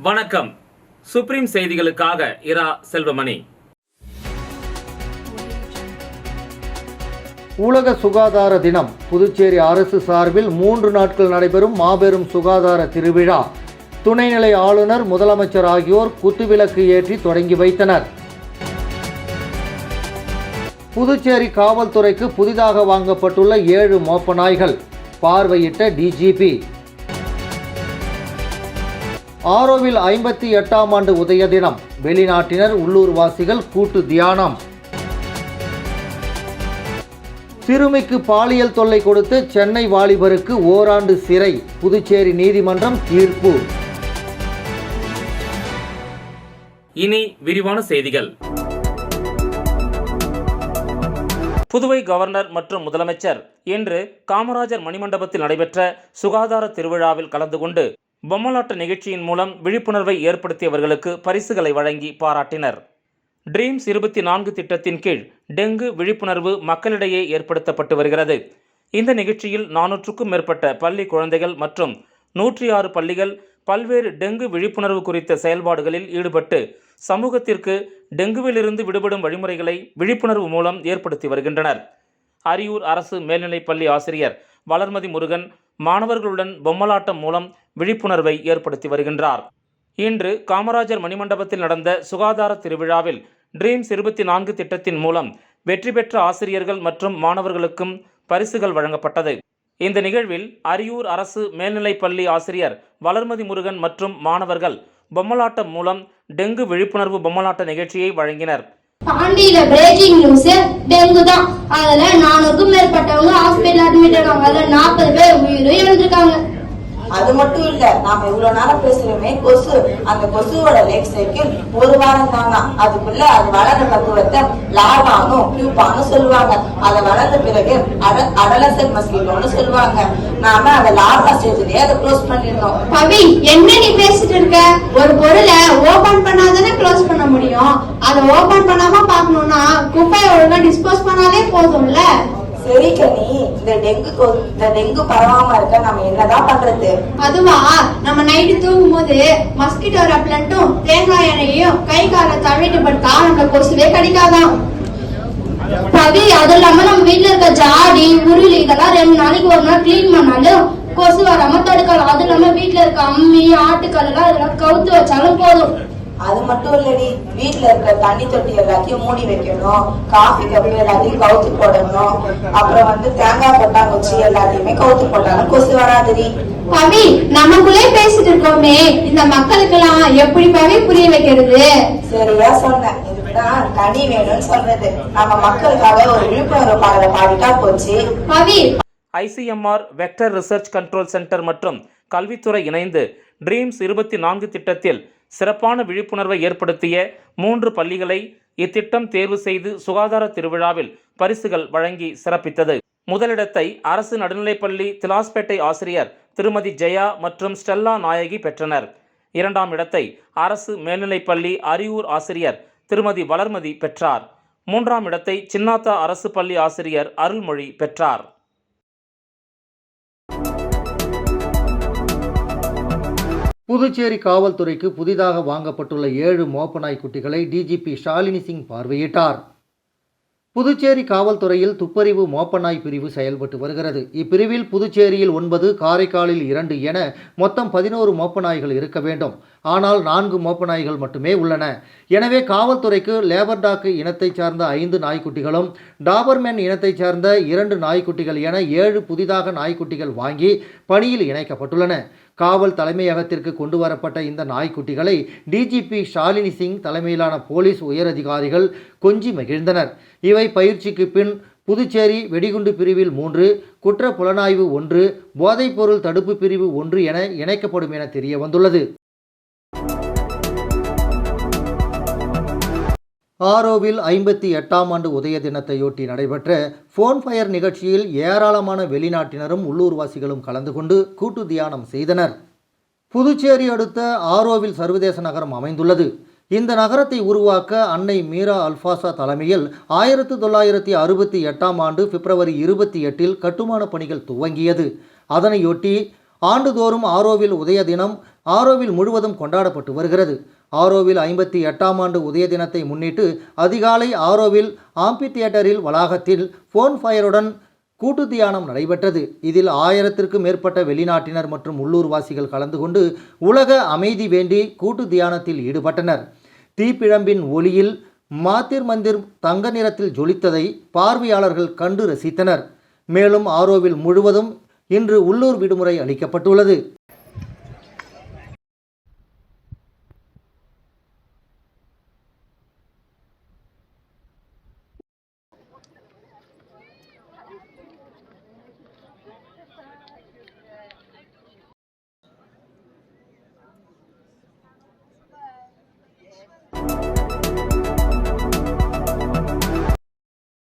வணக்கம். சுப்ரீம் செய்திகளுக்காக இரா செல்வமணி. உலக சுகாதார தினம். புதுச்சேரி அரசு சார்பில் 3 நாட்கள் நடைபெறும் மாபெரும் சுகாதார திருவிழா. துணைநிலை ஆளுநர், முதலமைச்சர் ஆகியோர் குத்துவிளக்கு ஏற்றி தொடங்கி வைத்தனர். புதுச்சேரி காவல்துறைக்கு புதிதாக வாங்கப்பட்டுள்ள 7 மோப்ப நாய்கள் பார்வையிட்ட டிஜிபி. ஆரோவில் 58ஆம் ஆண்டு உதய தினம். வெளிநாட்டினர், உள்ளூர்வாசிகள் கூட்டு தியானம். சிறுமிக்கு பாலியல் தொல்லை கொடுத்து சென்னை வாலிபருக்கு ஓராண்டு சிறை. புதுச்சேரி நீதிமன்றம் தீர்ப்பு. இனி விரிவான செய்திகள். புதுவை கவர்னர் மற்றும் முதலமைச்சர் இன்று காமராஜர் மணிமண்டபத்தில் நடைபெற்ற சுகாதார திருவிழாவில் கலந்து கொண்டு பொம்மலாட்ட நிகழ்ச்சியின் மூலம் விழிப்புணர்வை ஏற்படுத்தியவர்களுக்கு பரிசுகளை வழங்கி பாராட்டினர். ட்ரீம்ஸ் 24 திட்டத்தின் கீழ் டெங்கு விழிப்புணர்வு மக்களிடையே ஏற்படுத்தப்பட்டு வருகிறது. இந்த நிகழ்ச்சியில் 400க்கும் மேற்பட்ட பள்ளி குழந்தைகள் மற்றும் 106 பள்ளிகள் பல்வேறு டெங்கு விழிப்புணர்வு குறித்த செயல்பாடுகளில் ஈடுபட்டு சமூகத்திற்கு டெங்குவிலிருந்து விடுபடும் வழிமுறைகளை விழிப்புணர்வு மூலம் ஏற்படுத்தி வருகின்றனர். அரியூர் அரசு மேல்நிலைப்பள்ளி ஆசிரியர் வளர்மதி முருகன் மாணவர்களுடன் பொம்மலாட்டம் மூலம் விழிப்புணர்வை ஏற்படுத்தி வருகின்றார். இன்று காமராஜர் மணிமண்டபத்தில் நடந்த சுகாதார திருவிழாவில் ட்ரீம்ஸ் 24 திட்டத்தின் மூலம் வெற்றி பெற்ற ஆசிரியர்கள் மற்றும் மாணவர்களுக்கும் பரிசுகள் வழங்கப்பட்டது. இந்த நிகழ்வில் அரியூர் அரசு மேல்நிலைப்பள்ளி ஆசிரியர் வளர்மதி முருகன் மற்றும் மாணவர்கள் பொம்மலாட்டம் மூலம் டெங்கு விழிப்புணர்வு பொம்மலாட்ட நிகழ்ச்சியை வழங்கினர். பாண்டியில பிரேக்கிங் நியூஸ் டெங்கு தான். அதுல 400க்கும் மேற்பட்டவங்க ஹாஸ்பிட்டல் அட்மிட் ஆனாங்க. அதுல 40 பேர் உயிரும் இழந்திருக்காங்க. அது மட்டும் இல்ல, நாம இவ்வளவு நேரம் பேசுறோமே கொசு, அந்த கொசுவோட லைஃப் சைக்கிள் 1 வாரம் தானா. அதுக்குள்ள அது வளர்ற பக்குவத்தை லார்வானும் பியூப்பானும் சொல்லுவாங்க. அதை வளர்ந்த பிறகு அடலசன் மஸ்கிட்டோன்னு சொல்லுவாங்க. நாம அந்த லார்வா ஸ்டேஜ்லயே அதை க்ளோஸ் பண்ணிருந்தோம். பவி, என்ன நீ பேசிட்டு இருக்க? ஒரு பொருளை ஓபன் பண்ணாதானே க்ளோஸ் பண்ண முடியும். அதை ஓபன் பண்ணாம பாக்கணும்னா குப்பையை ஒழுங்கா டிஸ்போஸ் பண்ணாலே போதும்ல. சரி கனி, இந்த டெங்கு பரவாம இருக்க நம்ம என்னதான் பண்றது? அதுவா, நம்ம நைட்டு தூங்கும் போது மஸ்கிட்டோ ரெப்லண்ட்டும் தேங்காய் எண்ணெயையும் கை கால தவிட்டு பட்டா நம்ம கொசுவே கடிக்காதான். பவி, அது இல்லாம நம்ம வீட்டுல இருக்க ஜாடி உருளி இதெல்லாம் 2 நாளைக்கு ஒரு நாள் கிளீன் பண்ணாலும் கொசு வராம தடுக்கலாம். அது இல்லாம வீட்டுல இருக்க அம்மி, ஆட்டுக்கல் எல்லாம் இதெல்லாம் கவுத்து வச்சாலும் போதும். அது மட்டும் இல்லடி, வீட்டுல இருக்க தண்ணி தொட்டி எல்லாத்தையும் மூடி வைக்கணும். காஃபி கப்பு எல்லாத்தையும் கவுத்து போடணும். அப்புறம் தேங்காய் கொட்டாங்குச்சி எல்லாத்தையுமே கவுத்து போட்டாலும் கொசு வராதுடி. பவி, நமக்குள்ளே பேசிட்டு இருக்கோமே, இந்த மக்களுக்கு எல்லாம் எப்படி பவி புரிய வைக்கிறது? சரியா சொன்ன. இதுதான் தனி வேணும்னு சொல்றது. நம்ம மக்களுக்காக ஒரு விழிப்புணர்வு பாடலை பாடிட்டா போச்சு. பவி, ICMR vector research control centre மற்றும் கல்வித்துறை இணைந்து ட்ரீம்ஸ் 24 திட்டத்தில் சிறப்பான விழிப்புணர்வை ஏற்படுத்திய 3 பள்ளிகளை இத்திட்டம் தேர்வு செய்து சுகாதார திருவிழாவில் பரிசுகள் வழங்கி சிறப்பித்தது. முதலிடத்தை அரசு நடுநிலைப்பள்ளி திலாஸ்பேட்டை ஆசிரியர் திருமதி ஜெயா மற்றும் ஸ்டெல்லா நாயகி பெற்றனர். 2ஆம் இடத்தை அரசு மேல்நிலைப்பள்ளி அரியூர் ஆசிரியர் திருமதி வளர்மதி பெற்றார். 3ஆம் இடத்தை சின்னாத்தா அரசு பள்ளி ஆசிரியர் அருள்மொழி பெற்றார். புதுச்சேரி காவல்துறைக்கு புதிதாக வாங்கப்பட்டுள்ள 7 மோப்ப நாய் குட்டிகளை டிஜிபி ஷாலினி சிங் பார்வையிட்டார். புதுச்சேரி காவல்துறையில் துப்பறிவு மோப்ப நாய் பிரிவு செயல்பட்டு வருகிறது. இப்பிரிவில் புதுச்சேரியில் 9, காரைக்காலில் 2 என மொத்தம் 11 மோப்ப நாய்கள் இருக்க வேண்டும். ஆனால் 4 மோப்ப நாய்கள் மட்டுமே உள்ளன. எனவே காவல்துறைக்கு லேபர்டாக் இனத்தைச் சார்ந்த 5 நாய்க்குட்டிகளும் டாபர்மேன் இனத்தைச் சார்ந்த 2 நாய்க்குட்டிகள் என 7 புதிதாக நாய்க்குட்டிகள் வாங்கி பணியில் இணைக்கப்பட்டுள்ளன. காவல் தலைமையகத்திற்கு கொண்டு வரப்பட்ட இந்த நாய்க்குட்டிகளை டிஜிபி ஷாலினி சிங் தலைமையிலான போலீஸ் உயரதிகாரிகள் கொஞ்சி மகிழ்ந்தனர். இவை பயிற்சிக்கு பின் புதுச்சேரி வெடிகுண்டு பிரிவில் 3, குற்ற புலனாய்வு 1, போதைப்பொருள் தடுப்பு பிரிவு 1 என இணைக்கப்படும் என தெரிய வந்துள்ளது. ஆரோவில் 58ஆம் ஆண்டு உதய தினத்தையொட்டி நடைபெற்ற ஃபோன் ஃபயர் நிகழ்ச்சியில் ஏராளமான வெளிநாட்டினரும் உள்ளூர்வாசிகளும் கலந்து கொண்டு கூட்டு தியானம் செய்தனர். புதுச்சேரி அடுத்த ஆரோவில் சர்வதேச நகரம் அமைந்துள்ளது. இந்த நகரத்தை உருவாக்க அன்னை மீரா அல்ஃபாசா தலைமையில் 1968ஆம் ஆண்டு பிப்ரவரி 28இல் கட்டுமான பணிகள் துவங்கியது. அதனையொட்டி ஆண்டுதோறும் ஆரோவில் உதய தினம் ஆரோவில் முழுவதும் கொண்டாடப்பட்டு வருகிறது. ஆரோவில் 58ஆம் ஆண்டு உதய தினத்தை முன்னிட்டு அதிகாலை ஆரோவில் ஆம்பி தியேட்டரில் வளாகத்தில் போன் ஃபயருடன் கூட்டு தியானம் நடைபெற்றது. இதில் 1000த்திற்கும் மேற்பட்ட வெளிநாட்டினர் மற்றும் உள்ளூர்வாசிகள் கலந்து கொண்டு உலக அமைதி வேண்டி கூட்டு தியானத்தில் ஈடுபட்டனர். தீப்பிழம்பின் ஒளியில் மாத்திர் மந்திர் தங்க நிறத்தில் ஜொலித்ததை பார்வையாளர்கள் கண்டு ரசித்தனர். மேலும் ஆரோவில் முழுவதும் இன்று உள்ளூர் விடுமுறை அளிக்கப்பட்டுள்ளது.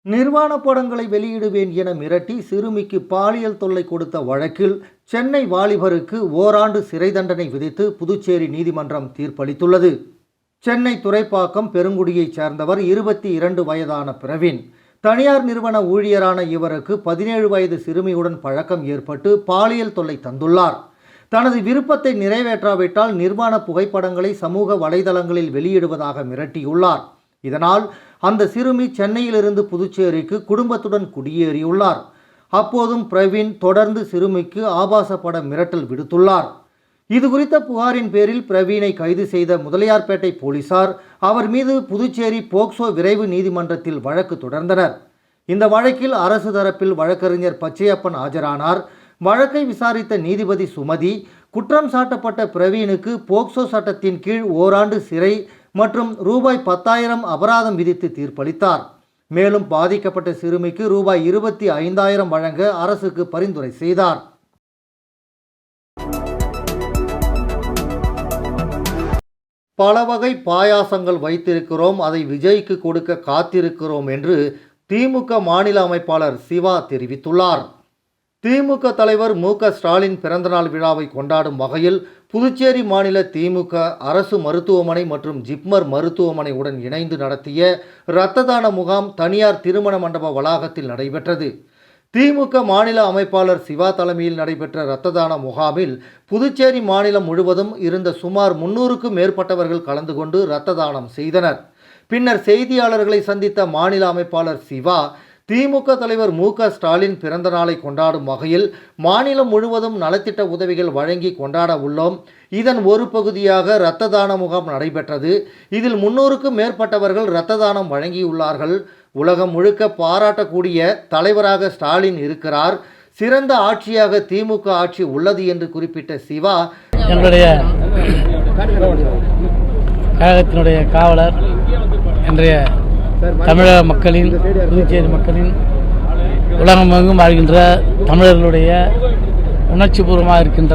நிர்வாண படங்களை வெளியிடுவேன் என மிரட்டி சிறுமிக்கு பாலியல் தொல்லை கொடுத்த வழக்கில் சென்னை வாலிபருக்கு ஓராண்டு சிறை தண்டனை விதித்து புதுச்சேரி நீதிமன்றம் தீர்ப்பளித்துள்ளது. சென்னை துறைப்பாக்கம் பெருங்குடியைச் சேர்ந்தவர் 22 வயதான பிரவீன். தனியார் நிறுவன ஊழியரான இவருக்கு 17 வயது சிறுமியுடன் பழக்கம் ஏற்பட்டு பாலியல் தொல்லை தந்துள்ளார். தனது விருப்பத்தை நிறைவேற்றாவிட்டால் நிர்வாண புகைப்படங்களை சமூக வலைதளங்களில் வெளியிடுவதாக மிரட்டியுள்ளார். இதனால் அந்த சிறுமி சென்னையிலிருந்து புதுச்சேரிக்கு குடும்பத்துடன் குடியேறியுள்ளார். அப்போதும் பிரவீன் தொடர்ந்து சிறுமிக்கு ஆபாச பட மிரட்டல் விடுத்துள்ளார். இது குறித்த புகாரின் பேரில் பிரவீனை கைது செய்த முதலியார்பேட்டை போலீசார் அவர் மீது புதுச்சேரி போக்சோ விரைவு நீதிமன்றத்தில் வழக்கு தொடர்ந்தனர். இந்த வழக்கில் அரசு தரப்பில் வழக்கறிஞர் பச்சையப்பன் ஆஜரானார். வழக்கை விசாரித்த நீதிபதி சுமதி குற்றம் சாட்டப்பட்ட பிரவீனுக்கு போக்சோ சட்டத்தின் கீழ் ஓராண்டு சிறை மற்றும் ரூபாய் 10,000 அபராதம் விதித்து தீர்ப்பளித்தார். மேலும் பாதிக்கப்பட்ட சிறுமிக்கு ரூபாய் 25,000 வழங்க அரசுக்கு பரிந்துரை செய்தார். பல வகை பாயாசங்கள் வைத்திருக்கிறோம், அதை விஜய்க்கு கொடுக்க காத்திருக்கிறோம் என்று திமுக மாநில அமைப்பாளர் சிவா தெரிவித்துள்ளார். திமுக தலைவர் மு.க. ஸ்டாலின் பிறந்தநாள் விழாவை கொண்டாடும் வகையில் புதுச்சேரி மாநில திமுக அரசு மருத்துவமனை மற்றும் ஜிப்மர் மருத்துவமனை உடன் இணைந்து நடத்திய இரத்த தான முகாம் தனியார் திருமண மண்டப வளாகத்தில் நடைபெற்றது. திமுக மாநில அமைப்பாளர் சிவா தலைமையில் நடைபெற்ற இரத்த தான முகாமில் புதுச்சேரி மாநிலம் முழுவதும் இருந்த சுமார் 300க்கும் மேற்பட்டவர்கள் கலந்து கொண்டு இரத்த தானம் செய்தனர். பின்னர் செய்தியாளர்களை சந்தித்த மாநில அமைப்பாளர் சிவா திமுக தலைவர் மு.க. ஸ்டாலின் பிறந்த நாளை கொண்டாடும் வகையில் மாநிலம் முழுவதும் நலத்திட்ட உதவிகள் வழங்கி கொண்டாட உள்ளோம். இதன் ஒரு பகுதியாக இரத்த தான முகாம் நடைபெற்றது. இதில் 300க்கும் மேற்பட்டவர்கள் இரத்த தானம் வழங்கியுள்ளார்கள். உலகம் முழுக்க பாராட்டக்கூடிய தலைவராக ஸ்டாலின் இருக்கிறார். சிறந்த ஆட்சியாக திமுக ஆட்சி உள்ளது என்று குறிப்பிட்ட சிவா, என்னுடைய கழகத்தினுடைய காவலர், இன்றைய தமிழக மக்களின், புதுச்சேரி மக்களின், உலகமெங்கும் வாழ்கின்ற தமிழர்களுடைய உணர்ச்சிபூர்வமாக இருக்கின்ற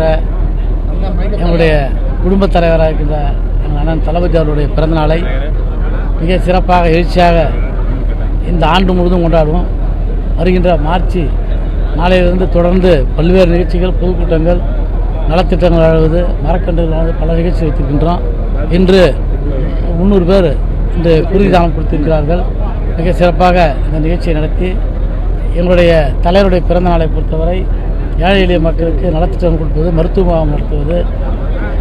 எங்களுடைய குடும்பத் தலைவராக இருக்கின்ற எங்கள் அண்ணன் தளபதி அவருடைய பிறந்தநாளை மிக சிறப்பாக எழுச்சியாக இந்த ஆண்டு முழுவதும் கொண்டாடுவோம். வருகின்ற மார்ச் நாளையிலிருந்து தொடர்ந்து பல்வேறு நிகழ்ச்சிகள், பொதுக்கூட்டங்கள், நலத்திட்டங்கள் வழங்குவது, மரக்கன்றுகள் வழங்குவது, பல நிகழ்ச்சி வைத்திருக்கின்றோம். இன்று 300 பேர் இந்த குருதிதானம் கொடுத்திருக்கிறார்கள். மிக சிறப்பாக இந்த நிகழ்ச்சியை நடத்தி எங்களுடைய தலைவருடைய பிறந்த நாளை பொறுத்தவரை ஏழை எளிய மக்களுக்கு நலத்திட்டம் கொடுப்பது, மருத்துவ முகாம் நடத்துவது,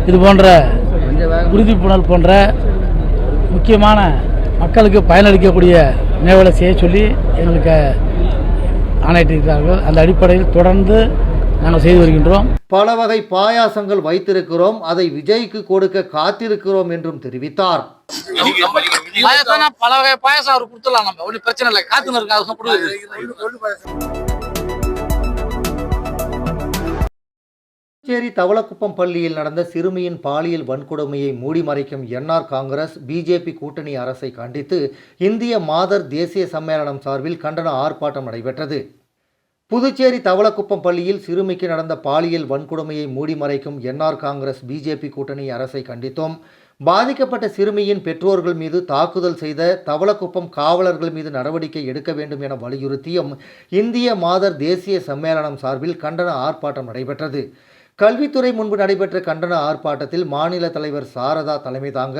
இது போன்ற உறுதிப்புணல் போன்ற முக்கியமான மக்களுக்கு பயனளிக்கக்கூடிய நிகழ்வுகளை செய்ய சொல்லி எங்களுக்கு ஆணையிட்டிருக்கிறார்கள். அந்த அடிப்படையில் தொடர்ந்து நாங்கள் செய்து வருகின்றோம். பல வகை பாயாசங்கள் வைத்திருக்கிறோம், அதை விஜய்க்கு கொடுக்க காத்திருக்கிறோம் என்றும் தெரிவித்தார். பல வகை பாயாசம் அவர் கொடுத்துடலாம், நம்ம ஒன்றும் பிரச்சனை இல்லை, காத்துன்னு இருக்காங்க. புதுச்சேரி தவளக்குப்பம் பள்ளியில் நடந்த சிறுமியின் பாலியல் வன்கொடுமையை மூடி மறைக்கும் என்ஆர் காங்கிரஸ் பிஜேபி கூட்டணி அரசை கண்டித்து இந்திய மாதர் தேசிய சம்மேளனம் சார்பில் கண்டன ஆர்ப்பாட்டம் நடைபெற்றது. புதுச்சேரி தவளக்குப்பம் பள்ளியில் சிறுமிக்கு நடந்த பாலியல் வன்கொடுமையை மூடி மறைக்கும் என்ஆர் காங்கிரஸ் பிஜேபி கூட்டணி அரசை கண்டித்தோம். பாதிக்கப்பட்ட சிறுமியின் பெற்றோர்கள் மீது தாக்குதல் செய்த தவளக்குப்பம் காவலர்கள் மீது நடவடிக்கை எடுக்க வேண்டும் என வலியுறுத்தியும் இந்திய மாதர் தேசிய சம்மேளனம் சார்பில் கண்டன ஆர்ப்பாட்டம் நடைபெற்றது. கல்வித்துறை முன்பு நடைபெற்ற கண்டன ஆர்ப்பாட்டத்தில் மாநில தலைவர் சாரதா தலைமை தாங்க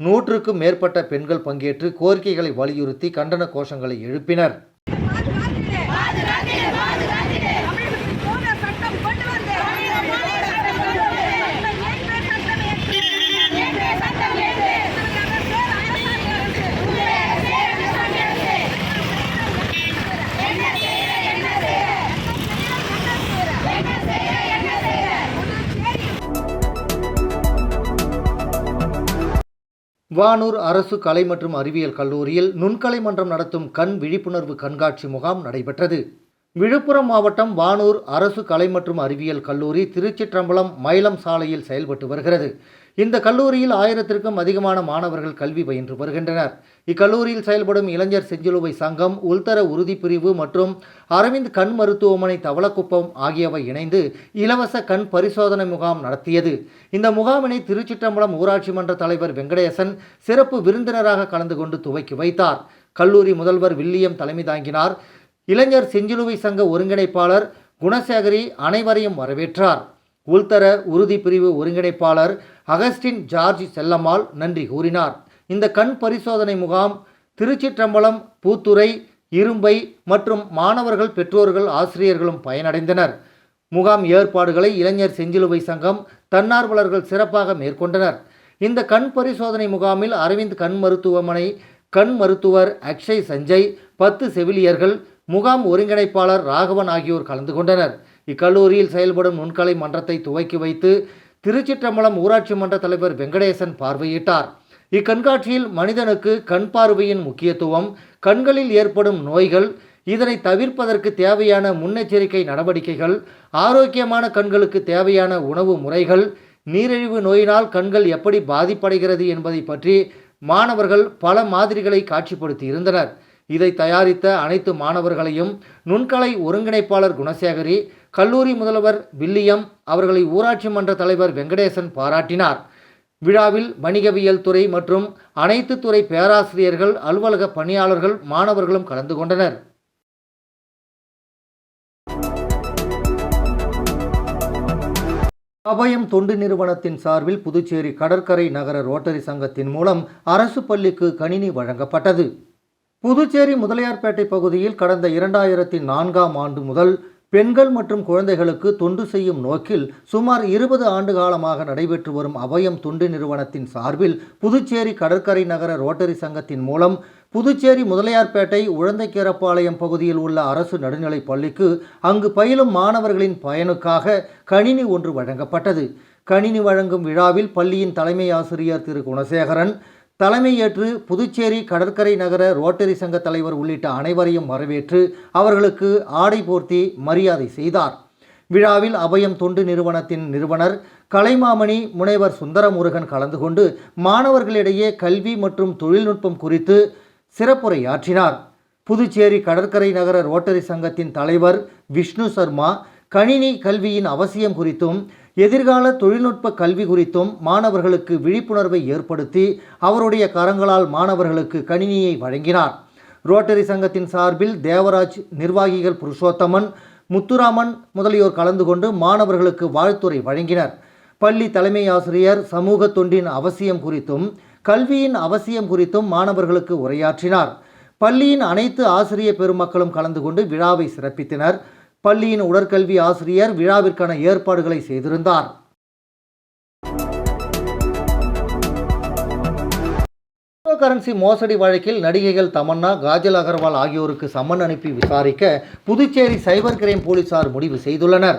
100க்கும் மேற்பட்ட பெண்கள் பங்கேற்று கோரிக்கைகளை வலியுறுத்தி கண்டன கோஷங்களை எழுப்பினர். வானூர் அரசு கலை மற்றும் அறிவியல் கல்லூரியில் நுண்கலை மன்றம் நடத்தும் கண் விழிப்புணர்வு கண்காட்சி முகாம் நடைபெற்றது. விழுப்புரம் மாவட்டம் வானூர் அரசு கலை மற்றும் அறிவியல் கல்லூரி திருச்சிற்றம்பலம் மயிலம் சாலையில் செயல்பட்டு வருகிறது. இந்த கல்லூரியில் 1000க்கும் அதிகமான மாணவர்கள் கல்வி பயின்று வருகின்றனர். இக்கல்லூரியில் செயல்படும் இளைஞர் செஞ்சிலுவை சங்கம், உள்தர உறுதிப்பிரிவு மற்றும் அரவிந்த் கண் மருத்துவமனை தவளக்குப்பம் ஆகியவை இணைந்து இலவச கண் பரிசோதனை முகாம் நடத்தியது. இந்த முகாமினை திருச்சிற்றம்பலம் ஊராட்சி மன்ற தலைவர் வெங்கடேசன் சிறப்பு விருந்தினராக கலந்து கொண்டு துவக்கி வைத்தார். கல்லூரி முதல்வர் வில்லியம் தலைமை தாங்கினார். இளைஞர் செஞ்சிலுவை சங்க ஒருங்கிணைப்பாளர் குணசேகரி அனைவரையும் வரவேற்றார். உள்தர உறுதிப்பிரிவு ஒருங்கிணைப்பாளர் அகஸ்டின் ஜார்ஜ் செல்லம்மாள் நன்றி கூறினார். இந்த கண் பரிசோதனை முகாம் திருச்சிற்றம்பலம், பூத்துறை, இரும்பை மற்றும் மாணவர்கள், பெற்றோர்கள், ஆசிரியர்களும் பயனடைந்தனர். முகாம் ஏற்பாடுகளை இளைஞர் செஞ்சிலுவை சங்கம், தன்னார்வலர்கள் சிறப்பாக மேற்கொண்டனர். இந்த கண் பரிசோதனை முகாமில் அரவிந்த் கண் மருத்துவமனை கண் மருத்துவர் அக்ஷய் சஞ்சய், 10 செவிலியர்கள், முகாம் ஒருங்கிணைப்பாளர் ராகவன் ஆகியோர் கலந்து கொண்டனர். இக்கல்லூரியில் செயல்படும் நுண்கலை மன்றத்தை துவக்கி வைத்து திருச்சிற்றம்பலம் ஊராட்சி மன்ற தலைவர் வெங்கடேசன் பார்வையிட்டார். இக்கண்காட்சியில் மனிதனுக்கு கண் பார்வையின் முக்கியத்துவம், கண்களில் ஏற்படும் நோய்கள், இதனை தவிர்ப்பதற்கு தேவையான முன்னெச்சரிக்கை நடவடிக்கைகள், ஆரோக்கியமான கண்களுக்கு தேவையான உணவு முறைகள், நீரிழிவு நோயினால் கண்கள் எப்படி பாதிப்படைகிறது என்பதை பற்றி மாணவர்கள் பல மாதிரிகளை காட்சிப்படுத்தி இருந்தனர். இதை தயாரித்த அனைத்து மாணவர்களையும் நுண்கலை ஒருங்கிணைப்பாளர் குணசேகரி, கல்லூரி முதல்வர் வில்லியம் அவர்களை ஊராட்சி மன்ற தலைவர் வெங்கடேசன் பாராட்டினார். விழாவில் வணிகவியல் துறை மற்றும் அனைத்து துறை பேராசிரியர்கள், அலுவலக பணியாளர்கள், மாணவர்களும் கலந்து கொண்டனர். அபயம் தொண்டு நிறுவனத்தின் சார்பில் புதுச்சேரி கடற்கரை நகர ரோட்டரி சங்கத்தின் மூலம் அரசு பள்ளிக்கு கணினி வழங்கப்பட்டது. புதுச்சேரி முதலியார்பேட்டை பகுதியில் கடந்த 2004ஆம் ஆண்டு முதல் பெண்கள் மற்றும் குழந்தைகளுக்கு தொண்டு செய்யும் நோக்கில் சுமார் 20 ஆண்டு காலமாக நடைபெற்று வரும் அபயம் தொண்டு நிறுவனத்தின் சார்பில் புதுச்சேரி கடற்கரை நகர ரோட்டரி சங்கத்தின் மூலம் புதுச்சேரி முதலியார்பேட்டை உழந்தைக்கீரப்பாளையம் பகுதியில் உள்ள அரசு நடுநிலைப் பள்ளிக்கு அங்கு பயிலும் மாணவர்களின் பயனுக்காக கணினி ஒன்று வழங்கப்பட்டது. கணினி வழங்கும் விழாவில் பள்ளியின் தலைமை ஆசிரியர் திரு குணசேகரன் தலைமையேற்று புதுச்சேரி கடற்கரை நகர ரோட்டரி சங்க தலைவர் உள்ளிட்ட அனைவரையும் வரவேற்று அவர்களுக்கு ஆடை போர்த்தி மரியாதை செய்தார். விழாவில் அபயம் தொண்டு நிறுவனத்தின் நிறுவனர் கலைமாமணி முனைவர் சுந்தரமுருகன் கலந்து கொண்டு மாணவர்களிடையே கல்வி மற்றும் தொழில்நுட்பம் குறித்து சிறப்புரையாற்றினார். புதுச்சேரி கடற்கரை நகர ரோட்டரி சங்கத்தின் தலைவர் விஷ்ணு சர்மா கணினி கல்வியின் அவசியம் குறித்தும் எதிர்கால தொழில்நுட்ப கல்வி குறித்தும் மாணவர்களுக்கு விழிப்புணர்வை ஏற்படுத்தி அவருடைய கரங்களால் மாணவர்களுக்கு கணினியை வழங்கினார். ரோட்டரி சங்கத்தின் சார்பில் தேவராஜ், நிர்வாகிகள் புருஷோத்தமன், முத்துராமன் முதலியோர் கலந்து கொண்டு மாணவர்களுக்கு வாழ்த்துரை வழங்கினர். பள்ளி தலைமை ஆசிரியர் சமூக தொண்டின் அவசியம் குறித்தும் கல்வியின் அவசியம் குறித்தும் மாணவர்களுக்கு உரையாற்றினார். பள்ளியின் அனைத்து ஆசிரிய பெருமக்களும் கலந்து கொண்டு விழாவை சிறப்பித்தனர். பள்ளியின் உடற்கல்வி ஆசிரியர் விழாவிற்கான ஏற்பாடுகளை செய்திருந்தார். கரன்சி மோசடி வழக்கில் நடிகைகள் தமன்னா, காஜல் அகர்வால் ஆகியோருக்கு சம்மன் அனுப்பி விசாரிக்க புதுச்சேரி சைபர் கிரைம் போலீசார் முடிவு செய்துள்ளனர்.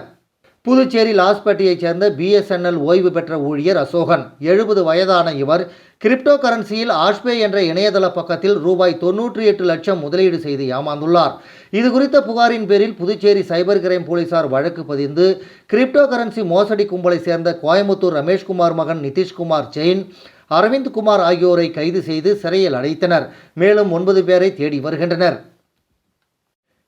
புதுச்சேரி லாஸ்பேட்டையைச் சேர்ந்த BSNL ஓய்வு பெற்ற ஊழியர் அசோகன், 70 வயதான இவர் கிரிப்டோ கரன்சியில் ஆஷ்பே என்ற இணையதள பக்கத்தில் ரூபாய் 98 லட்சம் முதலீடு செய்து ஏமாந்துள்ளார். இது குறித்த புகாரின் பேரில் புதுச்சேரி சைபர் கிரைம் போலீசார் வழக்கு பதிந்து கிரிப்டோ கரன்சி மோசடி கும்பலை சேர்ந்த கோயம்புத்தூர் ரமேஷ்குமார் மகன் நிதிஷ்குமார் ஜெயின், அரவிந்த் குமார் ஆகியோரை கைது செய்து சிறையில் அடைத்தனர். மேலும் 9 பேரை தேடி வருகின்றனர்.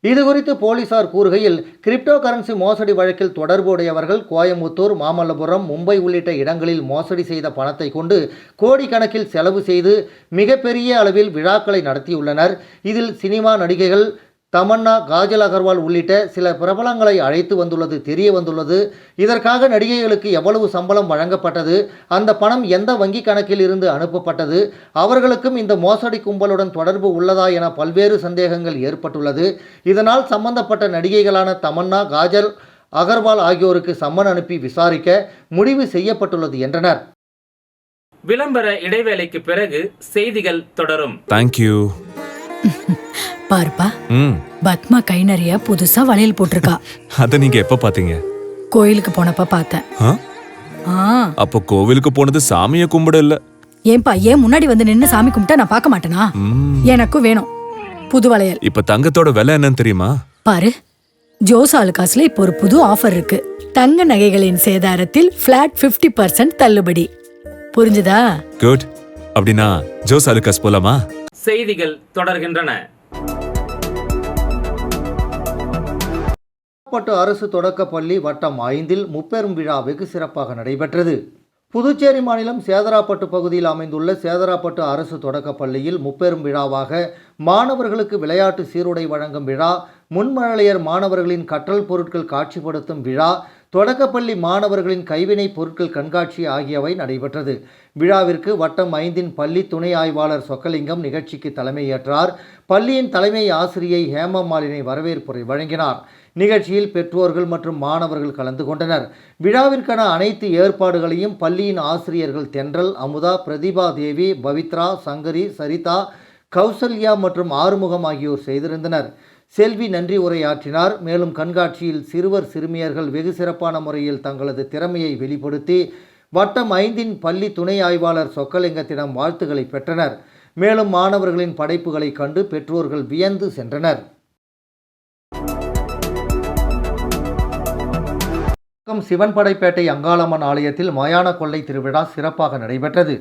இதுகுறித்து போலீசார் கூறுகையில், கிரிப்டோ கரன்சி மோசடி வழக்கில் தொடர்புடையவர்கள் கோயம்புத்தூர், மாமல்லபுரம், மும்பை உள்ளிட்ட இடங்களில் மோசடி செய்த பணத்தை கொண்டு கோடிக்கணக்கில் செலவு செய்து மிகப்பெரிய அளவில் விழாக்களை நடத்தியுள்ளனர். இதில் சினிமா நடிகைகள் தமன்னா, காஜல் அகர்வால் உள்ளிட்ட சில பிரபலங்களை அழைத்து வந்துள்ளது தெரிய வந்துள்ளது. இதற்காக நடிகைகளுக்கு எவ்வளவு சம்பளம் வழங்கப்பட்டது, அந்த பணம் எந்த வங்கி கணக்கில் இருந்து அனுப்பப்பட்டது, அவர்களுக்கும் இந்த மோசடி கும்பலுடன் தொடர்பு உள்ளதா என பல்வேறு சந்தேகங்கள் ஏற்பட்டுள்ளது. இதனால் சம்பந்தப்பட்ட நடிகைகளான தமன்னா, காஜல் அகர்வால் ஆகியோருக்கு சம்மன் அனுப்பி விசாரிக்க முடிவு செய்யப்பட்டுள்ளது என்றனர். விளம்பர இடைவேளைக்கு பிறகு செய்திகள் தொடரும். தேங்க்யூ. பாருப்பா, பத்மா கை நிறைய புதுசா வளையல் போட்டிருக்கா. அத நீங்க எப்ப பாத்தீங்க? கோயிலுக்கு போனப்ப பார்த்தேன். அப்போ கோவிலுக்கு போனது சாமியை கும்பிட இல்ல, ஏன்பா ஏன் முன்னாடி வந்து நின்னு சாமி கும்பிட்டா நான் பார்க்க மாட்டேனா? எனக்கும் வேணும் புது வளையல். இப்ப தங்கத்தோட விலை என்னன்னு தெரியுமா? பாரு, ஜோஸ் ஆலுகாஸ்ல இப்போ ஒரு புது ஆஃபர் இருக்கு. தங்க நகைகளின் சேதாரத்தில் பிளாட் 50% தள்ளுபடி. புரிஞ்சுதா? குட். அப்படின்னா ஜோஸ் ஆலுகாஸ் போலாமா? செய்திகள் தொடர்கின்றன. அரசு தொடக்கப்பள்ளி வட்டம் 5 முப்பெரும் விழா வெகு சிறப்பாக நடைபெற்றது. புதுச்சேரி மாநிலம் சேதராப்பட்டு பகுதியில் அமைந்துள்ள சேதராப்பட்டு அரசு தொடக்கப்பள்ளியில் முப்பெரும் விழாவாக மாணவர்களுக்கு விளையாட்டு சீருடை வழங்கும் விழா, முன்மழலையர் மாணவர்களின் கற்றல் பொருட்கள் காட்சிப்படுத்தும் விழா, தொடக்கப்பள்ளி மாணவர்களின் கைவினை பொருட்கள் கண்காட்சி ஆகியவை நடைபெற்றது. விழாவிற்கு வட்டம் 5 பள்ளி துணை ஆய்வாளர் சொக்கலிங்கம் நிகழ்ச்சிக்கு தலைமையேற்றார். பள்ளியின் தலைமை ஆசிரியை ஹேமமாலினி வரவேற்புரை வழங்கினார். நிகழ்ச்சியில் பெற்றோர்கள் மற்றும் மாணவர்கள் கலந்து கொண்டனர். விழாவிற்கான அனைத்து ஏற்பாடுகளையும் பள்ளியின் ஆசிரியர்கள் தென்றல், அமுதா, பிரதிபா தேவி, பவித்ரா, சங்கரி, சரிதா, கௌசல்யா மற்றும் ஆறுமுகம் ஆகியோர் செய்திருந்தனர். செல்வி நன்றி உரையாற்றினார். மேலும் கண்காட்சியில் சிறுவர் சிறுமியர்கள் வெகு சிறப்பான முறையில் தங்களது திறமையை வெளிப்படுத்தி வட்டம் 5 பள்ளி துணை ஆய்வாளர் சொக்கலிங்கத்திடம் வாழ்த்துக்களை பெற்றனர். மேலும் மாணவர்களின் படைப்புகளை கண்டு பெற்றோர்கள் வியந்து சென்றனர். சிவன்படைப்பேட்டை அங்காளம்மன் ஆலயத்தில் மயான கொள்ளை திருவிழா சிறப்பாக நடைபெற்றது.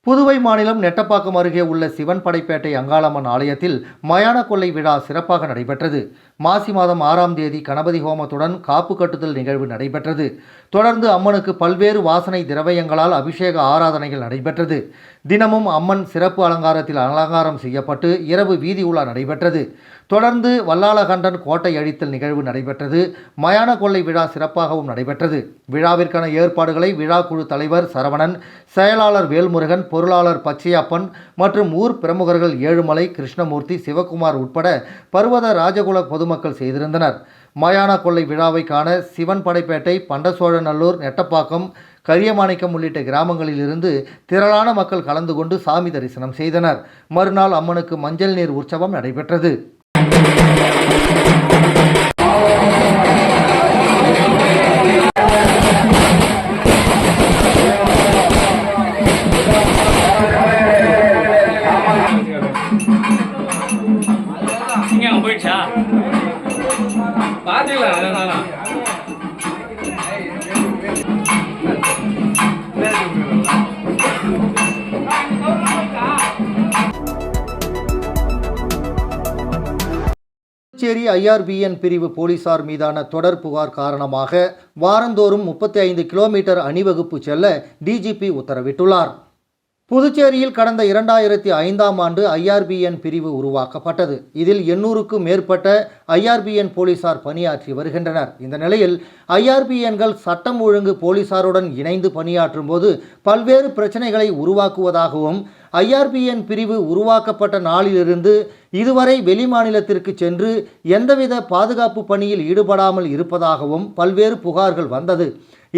புதுவை மாநிலம் நெட்டப்பாக்கம் அருகே உள்ள சிவன்படைப்பேட்டை அங்காளம்மன் ஆலயத்தில் மயான கொள்ளை விழா சிறப்பாக நடைபெற்றது. மாசி மாதம் 6ஆம் தேதி கணபதி ஹோமத்துடன் காப்பு கட்டுதல் நிகழ்வு நடைபெற்றது. தொடர்ந்து அம்மனுக்கு பல்வேறு வாசனை திரவியங்களால் அபிஷேக ஆராதனைகள் நடைபெற்றது. தினமும் அம்மன் சிறப்பு அலங்காரத்தில் அலங்காரம் செய்யப்பட்டு இரவு வீதி உலா நடைபெற்றது. தொடர்ந்து வல்லாளகண்டன் கோட்டை அழித்தல் நிகழ்வு நடைபெற்றது. மயான கொள்ளை விழா சிறப்பாகவும் நடைபெற்றது. விழாவிற்கான ஏற்பாடுகளை விழா குழு தலைவர் சரவணன், செயலாளர் வேல்முருகன், பொருளாளர் பச்சையப்பன் மற்றும் ஊர் பிரமுகர்கள் ஏழுமலை, கிருஷ்ணமூர்த்தி, சிவகுமார் உட்பட பர்வத ராஜகுல பொதுமக்கள் செய்திருந்தனர். மயான கொள்ளை விழாவை காண சிவன்படைப்பேட்டை, பண்டசோழநல்லூர், நெட்டப்பாக்கம், கரியமாணிக்கம் உள்ளிட்ட கிராமங்களில் இருந்து திரளான மக்கள் கலந்து கொண்டு சாமி தரிசனம் செய்தனர். மறுநாள் அம்மனுக்கு மஞ்சள் நீர் உற்சவம் நடைபெற்றது. போயிடுச்சா பாத்துக்கலாம். புதுச்சேரி IRBN பிரிவு போலீசார் மீதான தொடர் புகார் காரணமாக வாரந்தோறும் 35 கிலோமீட்டர் அணிவகுப்பு செல்ல டிஜிபி உத்தரவிட்டுள்ளார். புதுச்சேரியில் கடந்த 2005ஆம் ஆண்டு IRBN பிரிவு உருவாக்கப்பட்டது. இதில் 800க்கும் மேற்பட்ட IRBN போலீசார் பணியாற்றி வருகின்றனர். இந்த நிலையில் IRBNகள் சட்டம் ஒழுங்கு போலீசாருடன் இணைந்து பணியாற்றும் போது பல்வேறு பிரச்சனைகளை உருவாக்குவதாகவும், IRBN பிரிவு உருவாக்கப்பட்ட நாளிலிருந்து இதுவரை வெளிமாநிலத்திற்கு சென்று எந்தவித பாதுகாப்பு பணியில் ஈடுபடாமல் இருப்பதாகவும் பல்வேறு புகார்கள் வந்தது.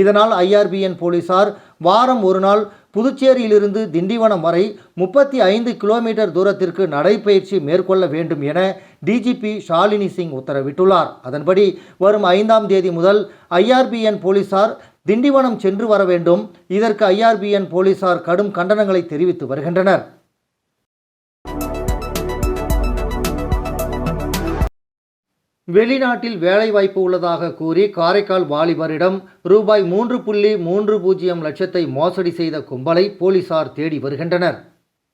இதனால் IRBN போலீசார் வாரம் ஒரு நாள் புதுச்சேரியிலிருந்து திண்டிவனம் வரை 35 கிலோமீட்டர் தூரத்திற்கு நடைபயிற்சி மேற்கொள்ள வேண்டும் என டிஜிபி ஷாலினி சிங் உத்தரவிட்டுள்ளார். அதன்படி வரும் 5ஆம் தேதி முதல் IRBN போலீசார் திண்டிவனம் சென்று வர வேண்டும். இதற்கு IRBN போலீசார் கடும் கண்டனங்களை தெரிவித்து வருகின்றனர். வெளிநாட்டில் வேலைவாய்ப்பு உள்ளதாக கூறி காரைக்கால் வாலிபரிடம் ரூபாய் 3.30 லட்சத்தை மோசடி செய்த கும்பலை போலீசார் தேடி வருகின்றனர்.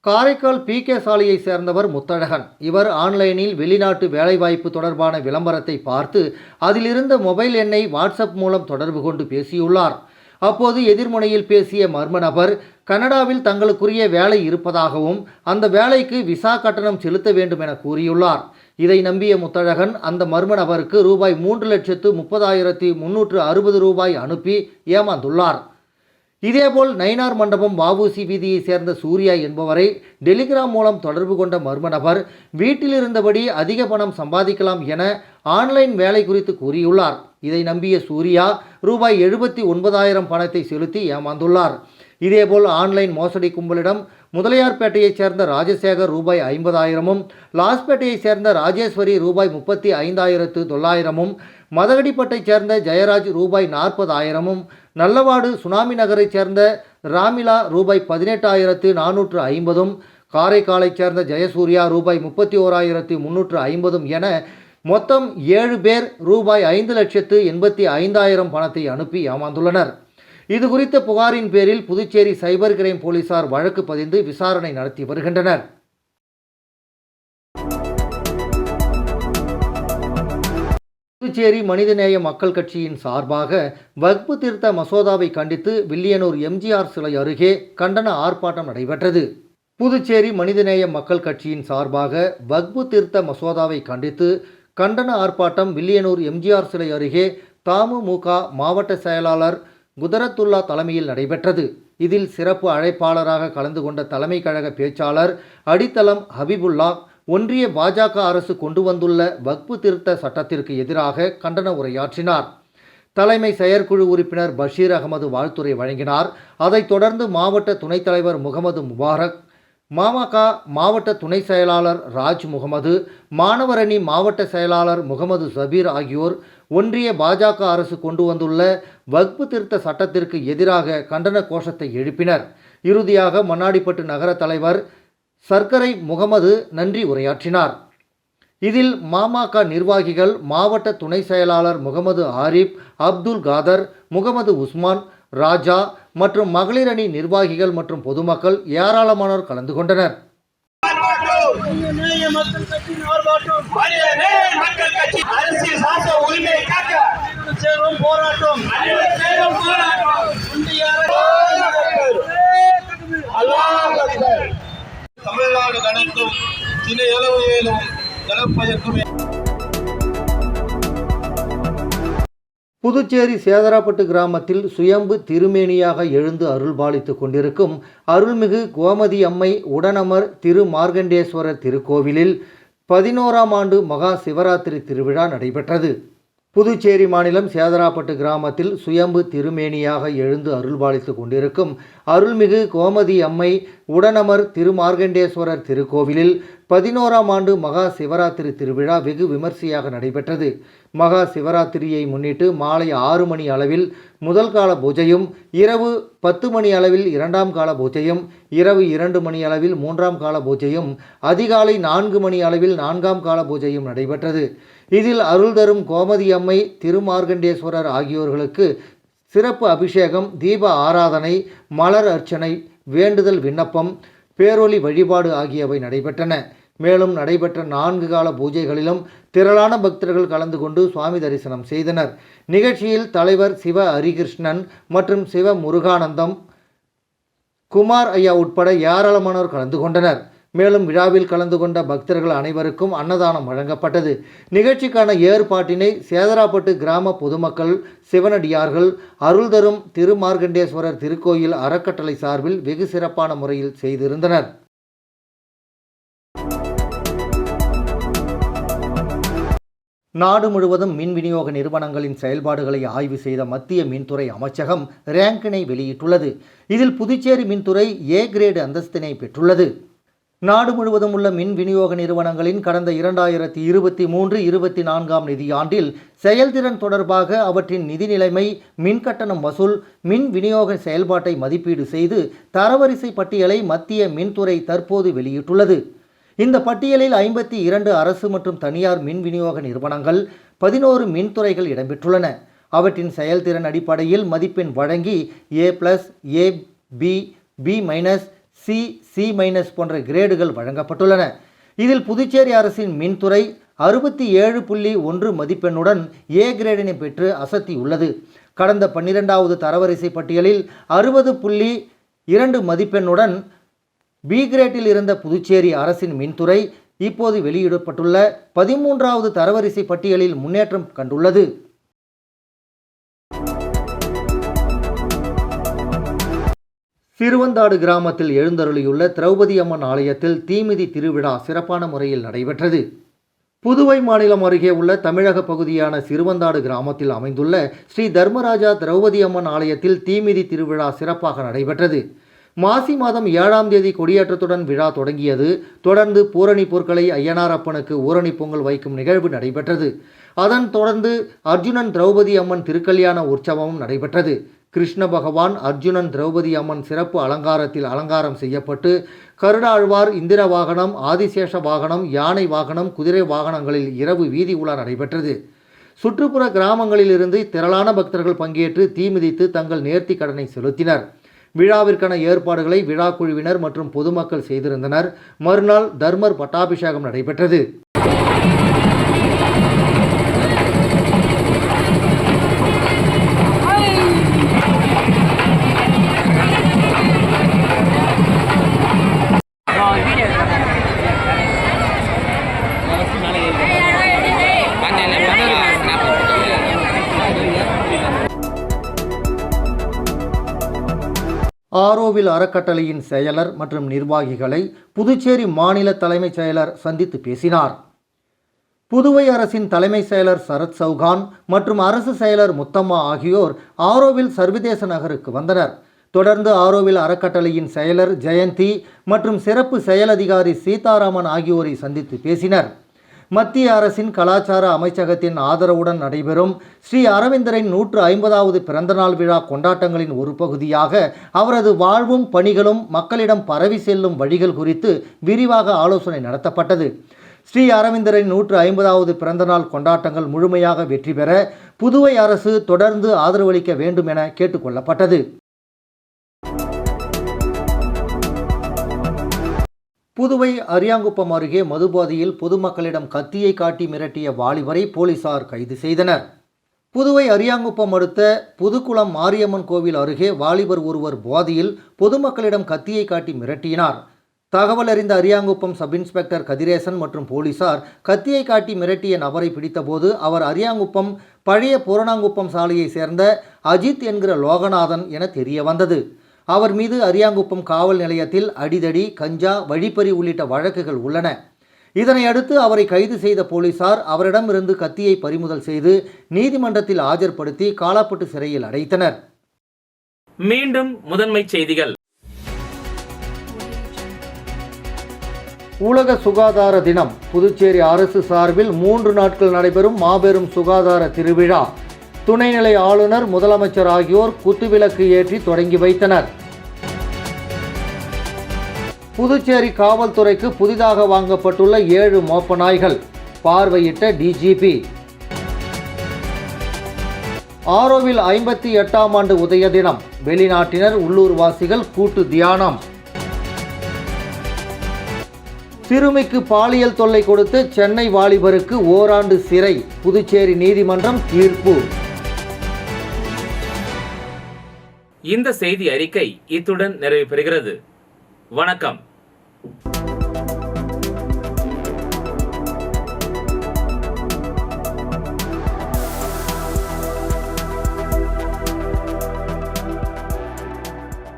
காரைக்கால் PK சாலையை சேர்ந்தவர் முத்தழகன். இவர் ஆன்லைனில் வெளிநாட்டு வேலைவாய்ப்பு தொடர்பான விளம்பரத்தை பார்த்து அதிலிருந்த மொபைல் எண்ணை வாட்ஸ்அப் மூலம் தொடர்பு கொண்டு பேசியுள்ளார். அப்போது எதிர்முனையில் பேசிய மர்ம நபர் கனடாவில் தங்களுக்குரிய வேலை இருப்பதாகவும் அந்த வேலைக்கு விசா கட்டணம் செலுத்த வேண்டும் என கூறியுள்ளார். இதை நம்பிய முத்தழகன் அந்த மர்ம நபருக்கு ரூபாய் 3,30,360 அனுப்பி ஏமாந்துள்ளார். இதேபோல் நயினார் மண்டபம் வஉசி வீதியை சேர்ந்த சூர்யா என்பவரை டெலிகிராம் மூலம் தொடர்பு கொண்ட மர்ம நபர் வீட்டில் இருந்தபடி அதிக பணம் சம்பாதிக்கலாம் என ஆன்லைன் வேலை குறித்து கூறியுள்ளார். இதை நம்பிய சூர்யா ரூபாய் 79,000 பணத்தை செலுத்தி ஏமாந்துள்ளார். இதேபோல் ஆன்லைன் மோசடி கும்பலிடம் முதலியார்பேட்டையைச் சேர்ந்த ராஜசேகர் ரூபாய் 50,000, லாஸ்பேட்டையைச் சேர்ந்த ராஜேஸ்வரி ரூபாய் 35,900, மதகடிப்பட்டைச் சேர்ந்த ஜெயராஜ் ரூபாய் 40,000ம், நல்லவாடு சுனாமி நகரைச் சேர்ந்த ராமிலா ரூபாய் 18,450ம், காரைக்காலைச் சேர்ந்த ஜெயசூர்யா ரூபாய் 31,350 என மொத்தம் 7 பேர் ரூபாய் 5,85,000 பணத்தை அனுப்பி ஏமாந்துள்ளனர். இது குறித்த புகாரின் பேரில் புதுச்சேரி சைபர் கிரைம் போலீசார் வழக்கு பதிந்து விசாரணை நடத்தி வருகின்றனர். புதுச்சேரி மனிதநேய மக்கள் கட்சியின் சார்பாக வக்பு திருத்த மசோதாவை கண்டித்து வில்லியனூர் எம்ஜிஆர் சிலை அருகே கண்டன ஆர்ப்பாட்டம் நடைபெற்றது. புதுச்சேரி மனிதநேய மக்கள் கட்சியின் சார்பாக வக்பு திருத்த மசோதாவை கண்டித்து கண்டன ஆர்ப்பாட்டம் வில்லியனூர் எம்ஜிஆர் சிலை அருகே தமுமுக மாவட்ட செயலாளர் குதரத்துல்லா தலைமையில் நடைபெற்றது. இதில் சிறப்பு அழைப்பாளராக கலந்து கொண்ட தலைமை கழக பேச்சாளர் அடித்தளம் ஹபீபுல்லா ஒன்றிய பாஜக அரசு கொண்டு வந்துள்ள வக்பு திருத்த சட்டத்திற்கு எதிராக கண்டன உரையாற்றினார். தலைமை செயற்குழு உறுப்பினர் பஷீர் அகமது வாழ்த்துரை வழங்கினார். அதைத் தொடர்ந்து மாவட்ட துணைத் தலைவர் முகமது முபாரக், மாமக மாவட்ட துணை செயலாளர் ராஜ் முகமது, மாணவரணி மாவட்ட செயலாளர் முகமது சபீர் ஆகியோர் ஒன்றிய பாஜக அரசு கொண்டு வந்துள்ள வக்பு திருத்த சட்டத்திற்கு எதிராக கண்டன கோஷத்தை எழுப்பினர். இறுதியாக மண்ணாடிப்பட்டு நகர தலைவர் சர்க்கரை முகமது நன்றி உரையாற்றினார். இதில் மாமக நிர்வாகிகள் மாவட்ட துணை செயலாளர் முகமது ஆரிப், அப்துல் காதர், முகமது உஸ்மான், ராஜா மற்றும் மகளிர் அணி நிர்வாகிகள் மற்றும் பொதுமக்கள் ஏராளமானோர் கலந்து கொண்டனர். தமிழ்நாடு கணக்கும் சின்ன இளவையிலும் ஜலப்பயக்குமே. புதுச்சேரி சேதராப்பட்டு கிராமத்தில் சுயம்பு திருமேனியாக எழுந்து அருள்பாலித்து கொண்டிருக்கும் அருள்மிகு கோமதி அம்மை உடனமர் திரு மார்கண்டேஸ்வரர் திருக்கோவிலில் 11ஆம் ஆண்டு மகா சிவராத்திரி திருவிழா நடைபெற்றது. புதுச்சேரி மாநிலம் சேதராப்பட்டு கிராமத்தில் சுயம்பு திருமேனியாக எழுந்து அருள்பாலித்து கொண்டிருக்கும் அருள்மிகு கோமதி அம்மை உடனமர் திருமார்கண்டேஸ்வரர் திருக்கோவிலில் 11ஆம் ஆண்டு மகா சிவராத்திரி திருவிழா வெகு விமர்சையாக நடைபெற்றது. மகா சிவராத்திரியை முன்னிட்டு மாலை 6 மணி அளவில் முதல் கால பூஜையும், இரவு 10 மணி அளவில் 2ஆம் கால பூஜையும், இரவு 2 மணி அளவில் 3ஆம் கால பூஜையும், அதிகாலை 4 மணி அளவில் 4ஆம் கால பூஜையும் நடைபெற்றது. இதில் அருள் தரும் கோமதி அம்மை திருமார்கண்டேஸ்வரர் ஆகியோர்களுக்கு சிறப்பு அபிஷேகம், தீப ஆராதனை, மலர் அர்ச்சனை, வேண்டுதல் விண்ணப்பம், பேரொளி வழிபாடு ஆகியவை நடைபெற்றன. மேலும் நடைபெற்ற 4 கால பூஜைகளிலும் திரளான பக்தர்கள் கலந்து கொண்டு சுவாமி தரிசனம் செய்தனர். நிகழ்ச்சியில் தலைவர் சிவ ஹரிகிருஷ்ணன் மற்றும் சிவ முருகானந்தம், குமார் ஐயா உட்பட ஏராளமானோர் கலந்து கொண்டனர். மேலும் விழாவில் கலந்து கொண்ட பக்தர்கள் அனைவருக்கும் அன்னதானம் வழங்கப்பட்டது. நிகழ்ச்சிக்கான ஏற்பாட்டினை சேதராப்பட்டு கிராம பொதுமக்கள், சிவனடியார்கள், அருள் தரும் திருமார்கண்டேஸ்வரர் திருக்கோயில் அறக்கட்டளை சார்பில் வெகு சிறப்பான முறையில் செய்திருந்தனர். நாடு முழுவதும் மின் விநியோக நிறுவனங்களின் செயல்பாடுகளை ஆய்வு செய்த மத்திய மின்துறை அமைச்சகம் ரேங்கினை வெளியிட்டுள்ளது. இதில் புதுச்சேரி மின்துறை ஏ கிரேடு அந்தஸ்தினை பெற்றுள்ளது. நாடு முழுவதும் உள்ள மின் விநியோக நிறுவனங்களின் கடந்த 2023-24 நிதியாண்டில் செயல்திறன் தொடர்பாக அவற்றின் நிதி நிலைமை, மின் கட்டணம் வசூல், மின் விநியோக செயல்பாட்டை மதிப்பீடு செய்து தரவரிசை பட்டியலை மத்திய மின்துறை தற்போது வெளியிட்டுள்ளது. இந்த பட்டியலில் 52 அரசு மற்றும் தனியார் மின் விநியோக நிறுவனங்கள், 11 மின்துறைகள் இடம்பெற்றுள்ளன. அவற்றின் செயல்திறன் அடிப்படையில் மதிப்பெண் வழங்கி A+, A, B, B-, C, C- போன்ற கிரேடுகள் வழங்கப்பட்டுள்ளன. இதில் புதுச்சேரி அரசின் மின்துறை 67.1 மதிப்பெண்ணுடன் ஏ கிரேடினை பெற்று அசத்தியுள்ளது. கடந்த 12வது தரவரிசை பட்டியலில் 60.2 மதிப்பெண்ணுடன் பி கிரேட்டில் இருந்த புதுச்சேரி அரசின் மின்துறை இப்போது வெளியிடப்பட்டுள்ள 13வது தரவரிசை பட்டியலில் முன்னேற்றம் கண்டுள்ளது. சிறுவந்தாடு கிராமத்தில் எழுந்தருளியுள்ள திரௌபதி அம்மன் ஆலயத்தில் தீமிதி திருவிழா சிறப்பான முறையில் நடைபெற்றது. புதுவை மாநிலம் அருகே உள்ள தமிழக பகுதியான சிறுவந்தாடு கிராமத்தில் அமைந்துள்ள ஸ்ரீ தர்மராஜா திரௌபதி அம்மன் ஆலயத்தில் தீமிதி திருவிழா சிறப்பாக நடைபெற்றது. மாசி மாதம் 7ஆம் தேதி கொடியேற்றத்துடன் விழா தொடங்கியது. தொடர்ந்து பூரணி பொருட்களை ஐயனாரப்பனுக்கு ஊரணி பொங்கல் வைக்கும் நிகழ்வு நடைபெற்றது. அதன் தொடர்ந்து அர்ஜுனன் திரௌபதி அம்மன் திருக்கல்யாண உற்சவமும் நடைபெற்றது. கிருஷ்ண பகவான் அர்ஜுனன் திரௌபதி அம்மன் சிறப்பு அலங்காரத்தில் அலங்காரம் செய்யப்பட்டு கருடாழ்வார், இந்திர வாகனம், ஆதிசேஷ வாகனம், யானை வாகனம், குதிரை வாகனங்களில் இரவு வீதி உலா நடைபெற்றது. சுற்றுப்புற கிராமங்களிலிருந்து திரளான பக்தர்கள் பங்கேற்று தீமிதித்து தங்கள் நேர்த்தி கடனை செலுத்தினர். விழாவிற்கான ஏற்பாடுகளை விழா குழுவினர் மற்றும் பொதுமக்கள் செய்திருந்தனர். மறுநாள் தர்மர் பட்டாபிஷேகம் நடைபெற்றது. ஆரோவில் அறக்கட்டளையின் செயலர் மற்றும் நிர்வாகிகளை புதுச்சேரி மாநில தலைமைச் செயலர் சந்தித்து பேசினார். புதுவை அரசின் தலைமை செயலர் சரத் சௌகான் மற்றும் அரசு செயலர் முத்தம்மா ஆகியோர் ஆரோவில் சர்வதேச நகருக்கு வந்தனர். தொடர்ந்து ஆரோவில் அறக்கட்டளையின் செயலர் ஜெயந்தி மற்றும் சிறப்பு செயல் அதிகாரி சீதாராமன் ஆகியோரை சந்தித்து பேசினர். மத்திய அரசின் கலாச்சார அமைச்சகத்தின் ஆதரவுடன் நடைபெறும் ஸ்ரீ அரவிந்தரின் 150வது பிறந்தநாள் விழா கொண்டாட்டங்களின் ஒரு பகுதியாக அவரது வாழ்வும் பணிகளும் மக்களிடம் பரவி செல்லும் வழிகள் குறித்து விரிவாக ஆலோசனை நடத்தப்பட்டது. ஸ்ரீ அரவிந்தரின் 150வது பிறந்தநாள் கொண்டாட்டங்கள் முழுமையாக வெற்றி பெற புதுவை அரசு தொடர்ந்து ஆதரவளிக்க வேண்டும் என கேட்டுக்கொள்ளப்பட்டது. புதுவை அரியாங்குப்பம் அருகே மதுபோதையில் பொதுமக்களிடம் கத்தியை காட்டி மிரட்டிய வாலிபரை போலீசார் கைது செய்தனர். புதுவை அரியாங்குப்பம் அடுத்த புதுக்குளம் மாரியம்மன் கோவில் அருகே வாலிபர் ஒருவர் போதையில் பொதுமக்களிடம் கத்தியை காட்டி மிரட்டினார். தகவல் அறிந்த அரியாங்குப்பம் சப் இன்ஸ்பெக்டர் கதிரேசன் மற்றும் போலீசார் கத்தியை காட்டி மிரட்டிய நபரை பிடித்தபோது அவர் அரியாங்குப்பம் பழைய பூரணாங்குப்பம் சாலையை சேர்ந்த அஜித் என்கிற லோகநாதன் என தெரிய வந்தது. அவர் மீது அரியாங்குப்பம் காவல் நிலையத்தில் அடிதடி, கஞ்சா, வழிப்பறி உள்ளிட்ட வழக்குகள் உள்ளன. இதனையடுத்து அவரை கைது செய்த போலீசார் அவரிடமிருந்து கத்தியை பறிமுதல் செய்து நீதிமன்றத்தில் ஆஜர்படுத்தி காலாப்பட்டு சிறையில் அடைத்தனர். மீண்டும் முதன்மைச் செய்திகள். உலக சுகாதார தினம். புதுச்சேரி அரசு சார்பில் 3 நாட்கள் நடைபெறும் மாபெரும் சுகாதார திருவிழா. துணைநிலை ஆளுநர், முதலமைச்சர் ஆகியோர் குத்துவிளக்கு ஏற்றி தொடங்கி வைத்தனர். புதுச்சேரி காவல்துறைக்கு புதிதாக வாங்கப்பட்டுள்ள 7 மோப்ப நாய்கள் பார்வையிட்ட டிஜிபி. ஆரோவில் 58ஆம் ஆண்டு உதய தினம். வெளிநாட்டினர், உள்ளூர்வாசிகள் கூட்டு தியானம். சிறுமிக்கு பாலியல் தொல்லை கொடுத்து சென்னை வாலிபருக்கு ஓராண்டு சிறை. புதுச்சேரி நீதிமன்றம் தீர்ப்பு. இந்த செய்தி அறிக்கை இத்துடன் நிறைவு பெறுகிறது. வணக்கம்.